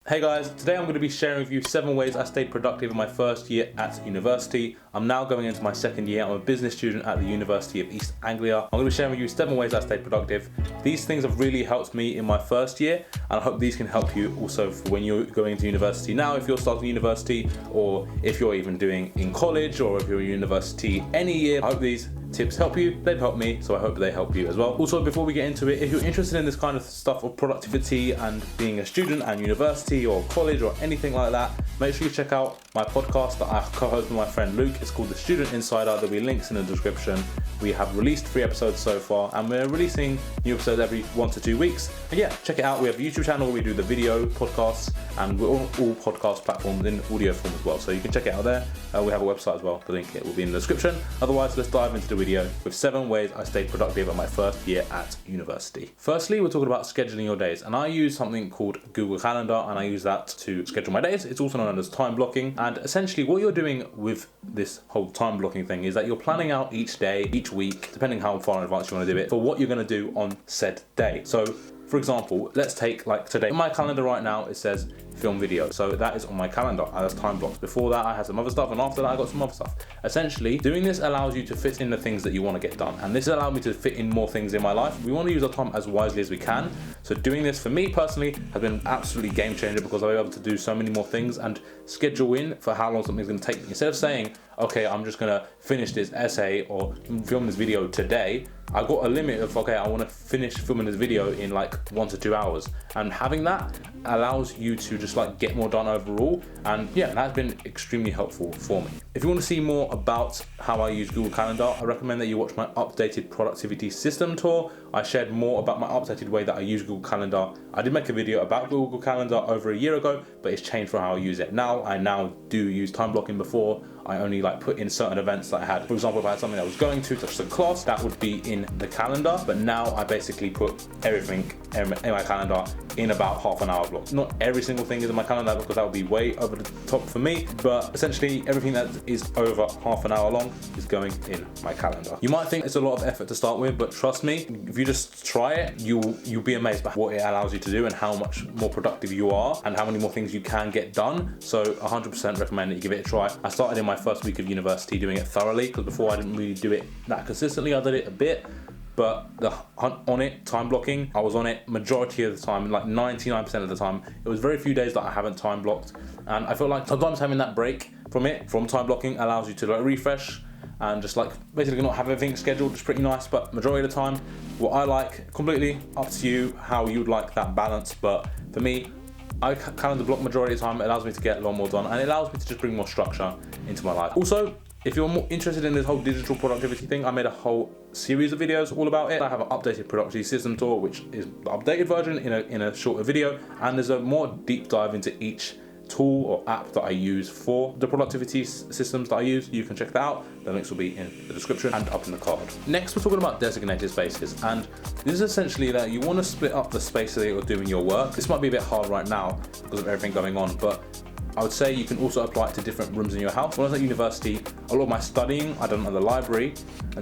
Hey guys, today I'm going to be sharing with you 7 ways I stayed productive in my first year at university. I'm now going into my second year. I'm a business student at the University of East Anglia. I'm going to be sharing with you 7 ways I stayed productive. These things have really helped me in my first year, and I hope these can help you also for when you're going into university now, if you're starting university, or if you're even doing in college, or if you're in university any year. I hope these tips help you. They've helped me, so I hope they help you as well. Also, before we get into it, if you're interested in this kind of stuff of productivity and being a student and university or college or anything like that, make sure you check out my podcast that I co-host with my friend Luke. It's called The Student Insider. There'll be links in the description. We have released 3 episodes so far, and we're releasing new episodes every 1 to 2 weeks. And yeah, check it out. We have a YouTube channel where we do the video podcasts, and we're on all podcast platforms in audio form as well, so you can check it out there. We have a website as well. The link will be in the description. Otherwise, let's dive into the video with 7 ways I stayed productive at my first year at university. Firstly, we're talking about scheduling your days, and I use something called Google Calendar, and I use that to schedule my days. It's also known as time blocking, and essentially what you're doing with this whole time blocking thing is that you're planning out each day, each week, depending how far in advance you want to do it, for what you're going to do on said day. So for example, let's take like today. On my calendar right now, it says film video. So that is on my calendar and that's time blocked. Before that, I had some other stuff, and after that, I got some other stuff. Essentially, doing this allows you to fit in the things that you want to get done. And this allowed me to fit in more things in my life. We want to use our time as wisely as we can. So doing this for me personally has been absolutely game changer, because I'll be able to do so many more things and schedule in for how long something's going to take me. Instead of saying, okay, I'm just going to finish this essay or film this video today, I got a limit of, okay, I want to finish filming this video in like 1 to 2 hours. And having that allows you to just like get more done overall. And yeah, that's been extremely helpful for me. If you want to see more about how I use Google Calendar, I recommend that you watch my updated productivity system tour. I shared more about my updated way that I use Google Calendar. I did make a video about Google Calendar over a year ago, but it's changed for how I use it now. I now do use time blocking. Before, I only like put in certain events that I had. For example, if I had something I was going to, such as a class, that would be in the calendar. But now I basically put everything in my calendar in about half an hour block. Not every single thing is in my calendar, because that would be way over the top for me, but essentially everything that is over half an hour long is going in my calendar. You might think it's a lot of effort to start with, but trust me, if you just try it, you'll be amazed by what it allows you to do and how much more productive you are and how many more things you can get done. So 100% recommend that you give it a try. I started in my first week of university doing it thoroughly, because before I didn't really do it that consistently. I did it a bit, but time blocking, I was on it majority of the time, like 99% of the time. It was very few days that I haven't time blocked, and I feel like sometimes having that break from time blocking allows you to like refresh and just like basically not have everything scheduled. It's pretty nice, but majority of the time, what I like, completely up to you how you'd like that balance. But for me, I calendar block majority of the time. It allows me to get a lot more done, and it allows me to just bring more structure into my life. Also, if you're more interested in this whole digital productivity thing, I made a whole series of videos all about it. I have an updated productivity system tour, which is the updated version in a shorter video, and there's a more deep dive into each tool or app that I use for the productivity systems that I use. You can check that out. The links will be in the description and up in the card. Next, we're talking about designated spaces, and this is essentially that you want to split up the space that you're doing your work. This might be a bit hard right now because of everything going on, but I would say you can also apply it to different rooms in your house. When I was at university, a lot of my studying I done at the library,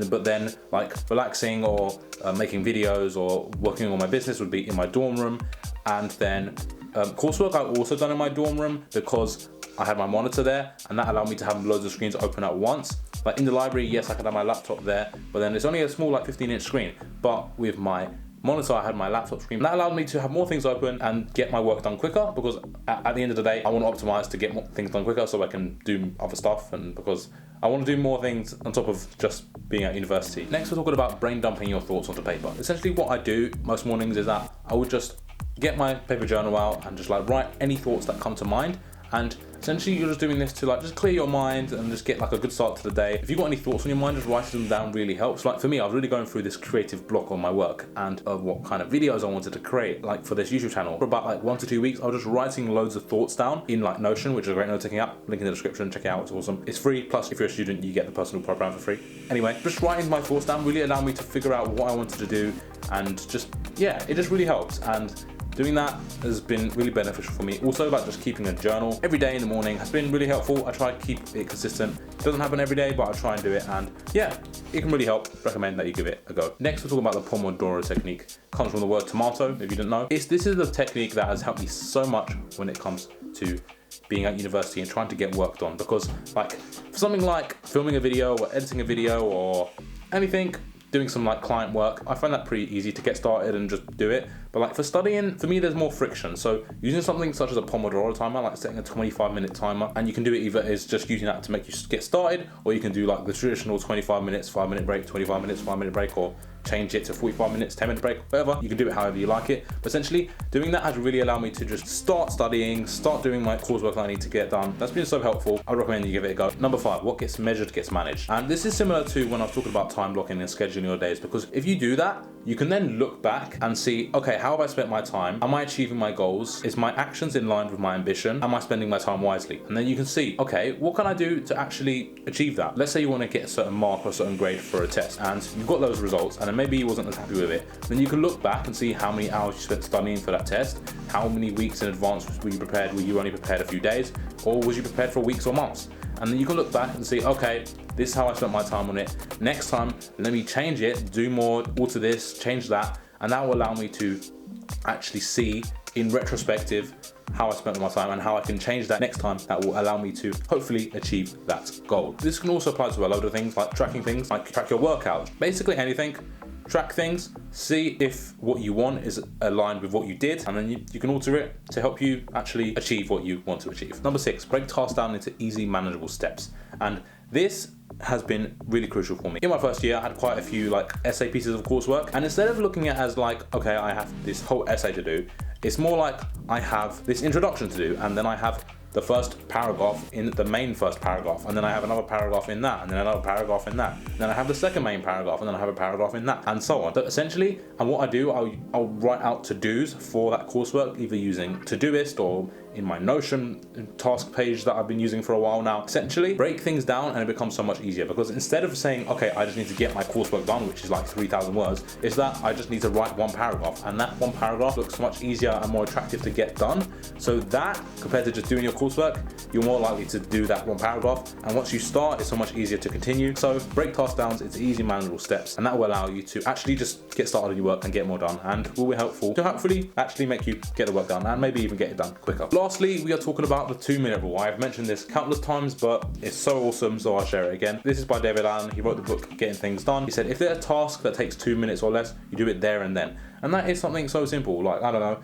but then like relaxing or making videos or working on my business would be in my dorm room. And then coursework I also done in my dorm room, because I had my monitor there, and that allowed me to have loads of screens open at once. Like in the library, yes, I could have my laptop there, but then it's only a small like 15-inch screen. But with my monitor, I had my laptop screen. That allowed me to have more things open and get my work done quicker, because at the end of the day, I want to optimize to get more things done quicker so I can do other stuff, and because I want to do more things on top of just being at university. Next, we're talking about brain dumping your thoughts onto paper. Essentially what I do most mornings is that I would just get my paper journal out and just like write any thoughts that come to mind. And essentially you're just doing this to like just clear your mind and just get like a good start to the day. If you've got any thoughts on your mind, just writing them down really helps. Like for me, I was really going through this creative block on my work and of what kind of videos I wanted to create, like for this YouTube channel. For about like 1 to 2 weeks, I was just writing loads of thoughts down in like Notion, which is a great note-taking app. Link in the description, check it out, it's awesome. It's free, plus if you're a student, you get the personal program for free. Anyway, just writing my thoughts down really allowed me to figure out what I wanted to do, and just, yeah, it just really helps. And doing that has been really beneficial for me. Also, like just keeping a journal every day in the morning has been really helpful. I try to keep it consistent. It doesn't happen every day, but I try and do it, and yeah, it can really help. Recommend that you give it a go. Next, we're talking about the Pomodoro Technique. It comes from the word tomato, if you didn't know. This is the technique that has helped me so much when it comes to being at university and trying to get work done, because like for something like filming a video or editing a video or anything, doing some like client work, I find that pretty easy to get started and just do it. But like for studying, for me, there's more friction. So using something such as a Pomodoro timer, like setting a 25-minute timer, and you can do it either is just using that to make you get started, or you can do like the traditional 25 minutes, 5-minute break, 25 minutes, 5-minute break, or change it to 45 minutes, 10-minute break, whatever. You can do it however you like it. But essentially, doing that has really allowed me to just start studying, start doing my coursework that I need to get done. That's been so helpful. I recommend you give it a go. Number 5, what gets measured gets managed. And this is similar to when I was talking about time blocking and scheduling your days, because if you do that, you can then look back and see, okay, how have I spent my time? Am I achieving my goals? Is my actions in line with my ambition? Am I spending my time wisely? And then you can see, okay, what can I do to actually achieve that? Let's say you want to get a certain mark or a certain grade for a test, and you've got those results, and then maybe you wasn't as happy with it. Then you can look back and see how many hours you spent studying for that test, how many weeks in advance were you prepared, were you only prepared a few days, or was you prepared for weeks or months? And then you can look back and see, okay, this is how I spent my time on it. Next time, let me change it, do more, alter this, change that, and that will allow me to actually see in retrospective how I spent my time and how I can change that next time. That will allow me to hopefully achieve that goal. This can also apply to a load of things, like tracking things, like track your workout, basically anything. Track things, see if what you want is aligned with what you did, and then you can alter it to help you actually achieve what you want to achieve. Number 6, break tasks down into easy, manageable steps. And this has been really crucial for me. In my first year, I had quite a few like essay pieces of coursework, and instead of looking at it as like, okay, I have this whole essay to do, it's more like I have this introduction to do, and then I have the first paragraph in the main first paragraph, and then I have another paragraph in that, and then another paragraph in that, and then I have the second main paragraph, and then I have a paragraph in that, and so on. So essentially, and what I do, I'll write out to-dos for that coursework, either using Todoist or in my Notion task page that I've been using for a while now. Essentially, break things down and it becomes so much easier, because instead of saying, okay, I just need to get my coursework done, which is like 3,000 words, it's that I just need to write one paragraph, and that one paragraph looks much easier and more attractive to get done. So that, compared to just doing your coursework, you're more likely to do that one paragraph, and once you start, it's so much easier to continue. So break tasks down into easy, manageable steps, and that will allow you to actually just get started on your work and get more done, and will be helpful to hopefully actually make you get the work done and maybe even get it done quicker. Lastly, we are talking about the 2-minute rule. I've mentioned this countless times, but it's so awesome, so I'll share it again. This is by David Allen. He wrote the book Getting Things Done. He said, if there's a task that takes 2 minutes or less, you do it there and then. And that is something so simple, like, I don't know,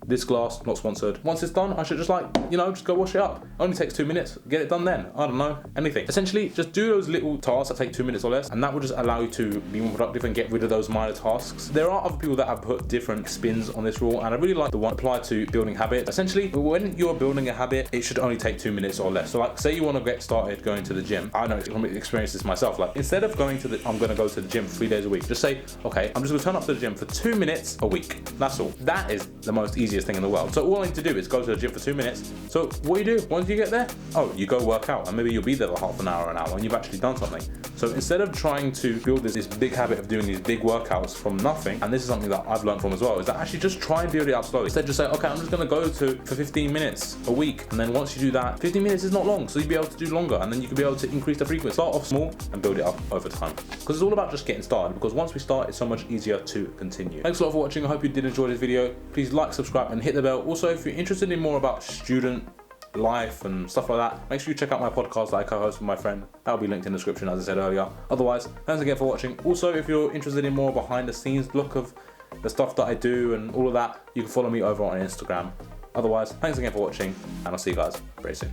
this glass, not sponsored. Once it's done, I should just like, just go wash it up. It only takes 2 minutes, get it done then. I don't know, anything. Essentially, just do those little tasks that take 2 minutes or less, and that will just allow you to be more productive and get rid of those minor tasks. There are other people that have put different spins on this rule, and I really like the one applied to building habits. Essentially, when you're building a habit, it should only take 2 minutes or less. So like, say you want to get started going to the gym. I know, I'm experienced this myself. Like, instead of I'm going to go to the gym 3 days a week, just say, okay, I'm just going to turn up to the gym for 2 minutes a week. That's all. That is the most easiest thing in the world. So all I need to do is go to the gym for 2 minutes. So what do? Once you get there, you go work out, and maybe you'll be there for half an hour, and you've actually done something. So instead of trying to build this big habit of doing these big workouts from nothing, and this is something that I've learned from as well, is that actually just try and build it up slowly. Instead, just say, okay, I'm just going to go for 15 minutes a week, and then once you do that, 15 minutes is not long, so you'll be able to do longer, and then you can be able to increase the frequency. Start off small and build it up over time, because it's all about just getting started, because once we start, it's so much easier to continue. Thanks a lot for watching. I hope you did enjoy this video. Please like, subscribe, and hit the bell. Also, if you're interested in more about student life and stuff like that, make sure you check out my podcast that I co-host with my friend. That'll be linked in the description, as I said earlier. Otherwise, thanks again for watching. Also, if you're interested in more behind the scenes look of the stuff that I do and all of that, you can follow me over on Instagram. Otherwise, thanks again for watching, and I'll see you guys very soon.